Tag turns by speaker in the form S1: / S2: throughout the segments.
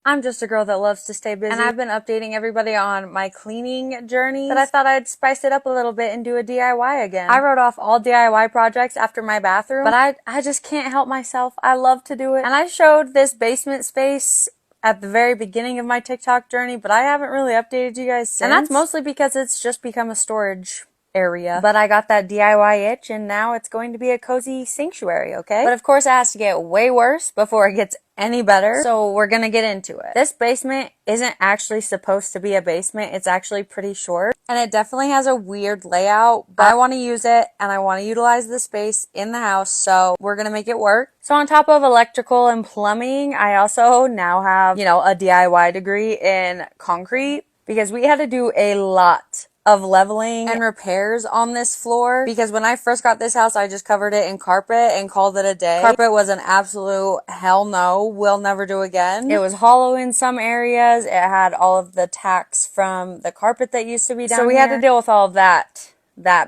S1: I'm just a girl that loves to stay busy, and I've been updating everybody on my cleaning journey, but I thought I'd spice it up a little bit and do a DIY again. I wrote off all DIY projects after my bathroom, but I just can't help myself. I love to do it. And I showed this basement space at the very beginning of my TikTok journey, but I haven't really updated you guys since. And that's mostly because it's just become a storage area. But I got that DIY itch, and now it's going to be a cozy sanctuary, okay? But of course it has to get way worse before it gets any better, so we're gonna get into it. This basement isn't actually supposed to be a basement. It's actually pretty short, and it definitely has a weird layout, but I want to use it, and I want to utilize the space in the house, so we're gonna make it work. So on top of electrical and plumbing, I also now have, a DIY degree in concrete, because we had to do a lot of leveling and repairs on this floor, because when I first got this house, I just covered it in carpet and called it a day. Carpet was an absolute hell no, we'll never do again. It was hollow in some areas. It had all of the tacks from the carpet that used to be down here. So we had to deal with all of that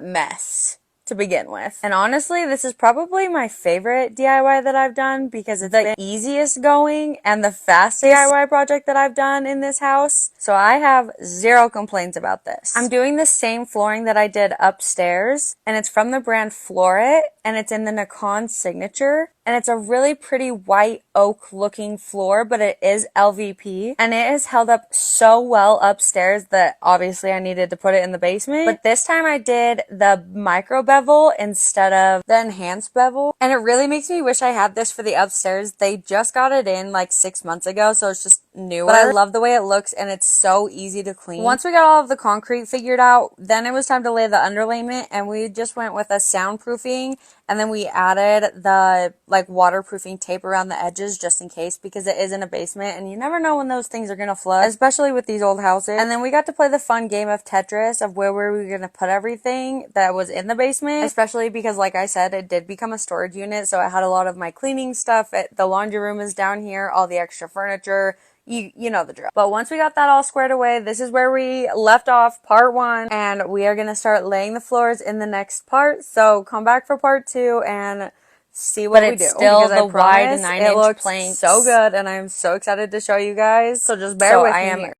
S1: mess to begin with. And honestly, this is probably my favorite DIY that I've done, because it's the easiest going and the fastest DIY project that I've done in this house. So I have zero complaints about this. I'm doing the same flooring that I did upstairs, and it's from the brand Florit, and it's in the Nikon Signature. And it's a really pretty white oak looking floor, but it is LVP. And it has held up so well upstairs that obviously I needed to put it in the basement. But this time I did the micro bevel instead of the enhanced bevel. And it really makes me wish I had this for the upstairs. They just got it in like 6 months ago, so it's just newer. But I love the way it looks, and it's so easy to clean. Once we got all of the concrete figured out, then it was time to lay the underlayment, and we just went with a soundproofing, and then we added the waterproofing tape around the edges just in case, because it is in a basement and you never know when those things are gonna flood, especially with these old houses. And then we got to play the fun game of Tetris of where were we gonna put everything that was in the basement, especially because, like I said, it did become a storage unit, so it had a lot of my cleaning stuff. The laundry room is down here, all the extra furniture. You know the drill. But once we got that all squared away, this is where we left off part 1, and we are going to start laying the floors in the next part. So come back for part 2 and see what we do. Still the wide 9-inch
S2: it looks
S1: planks.
S2: so good, and I'm so excited to show you guys. So just bear with me here.